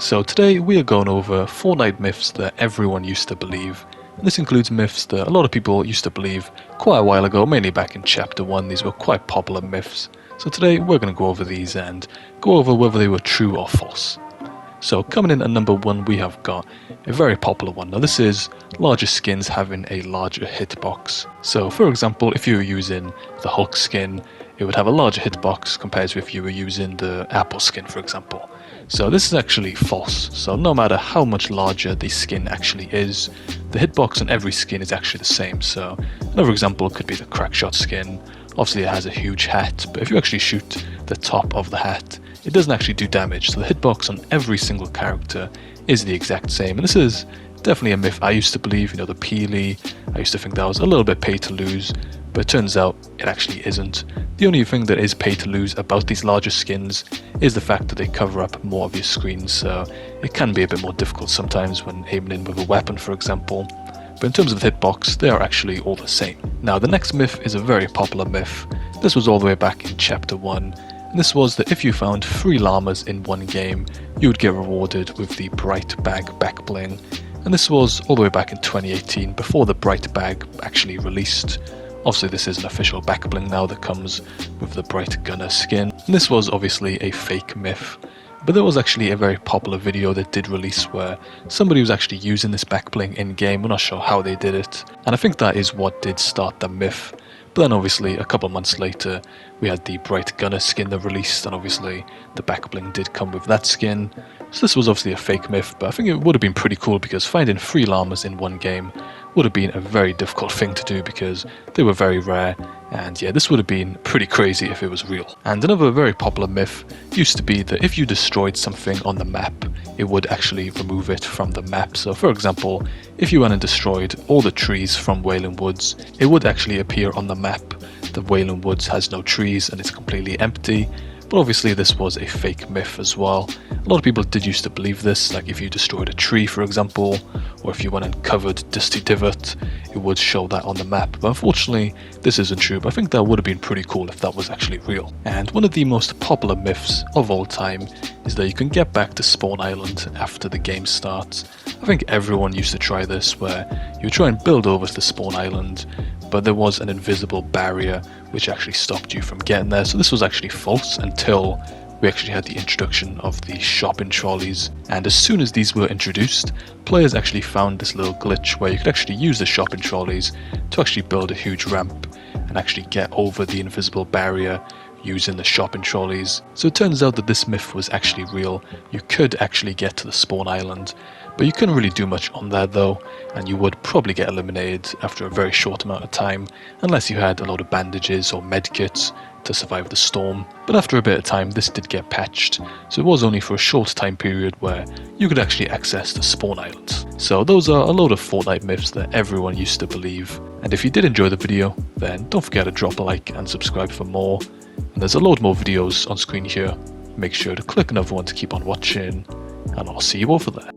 So today we are going over Fortnite myths that everyone used to believe. And this includes myths that a lot of people used to believe quite a while ago, mainly back in chapter 1. These were quite popular myths. So today we're going to go over these and go over whether they were true or false. So coming in at number 1 we have got a very popular one. Now this is larger skins having a larger hitbox. So for example, if you were using the Hulk skin, it would have a larger hitbox compared to if you were using the Apple skin, for example. So this is actually false. So no matter how much larger the skin actually is, the hitbox on every skin is actually the same. So another example could be the Crackshot skin. Obviously it has a huge hat, but if you actually shoot the top of the hat, it doesn't actually do damage. So the hitbox on every single character is the exact same. And this is definitely a myth I used to believe, the Peely. I used to think that was a little bit pay to lose, but it turns out it actually isn't. The only thing that is pay to lose about these larger skins is the fact that they cover up more of your screen, so it can be a bit more difficult sometimes when aiming in with a weapon, for example. But in terms of the hitbox, they are actually all the same. Now the next myth is a very popular myth. This was all the way back in chapter 1. And this was that if you found 3 llamas in one game, you would get rewarded with the Brite Bag back bling. And this was all the way back in 2018, before the Brite Bag actually released. Obviously this is an official back bling now that comes with the Bright Gunner skin. And this was obviously a fake myth. But there was actually a very popular video that did release where somebody was actually using this back bling in game. We're not sure how they did it. And I think that is what did start the myth. But then obviously a couple months later we had the Bright Gunner skin that released, and obviously the back bling did come with that skin. So this was obviously a fake myth, but I think it would have been pretty cool because finding 3 llamas in one game would have been a very difficult thing to do because they were very rare, and yeah, this would have been pretty crazy if it was real. And another very popular myth used to be that if you destroyed something on the map, it would actually remove it from the map. So for example, if you went and destroyed all the trees from Wailing Woods, it would actually appear on the map that Wailing Woods has no trees and it's completely empty. But obviously this was a fake myth as well. A lot of people did used to believe this, like if you destroyed a tree for example, or if you went and covered Dusty Divot, it would show that on the map. But unfortunately this isn't true, but I think that would have been pretty cool if that was actually real. And one of the most popular myths of all time is that you can get back to Spawn Island after the game starts. I think everyone used to try this, where you would try and build over to Spawn Island, but there was an invisible barrier which actually stopped you from getting there. So this was actually false until we actually had the introduction of the shopping trolleys. And as soon as these were introduced, players actually found this little glitch where you could actually use the shopping trolleys to actually build a huge ramp and actually get over the invisible barrier using the shopping trolleys. So it turns out that this myth was actually real. You could actually get to the Spawn Island, but you couldn't really do much on that though, and you would probably get eliminated after a very short amount of time, unless you had a lot of bandages or medkits to survive the storm. But after a bit of time this did get patched, so it was only for a short time period where you could actually access the Spawn Islands. So those are a load of Fortnite myths that everyone used to believe. And if you did enjoy the video, then don't forget to drop a like and subscribe for more. And there's a load more videos on screen here. Make sure to click another one to keep on watching, and I'll see you over there.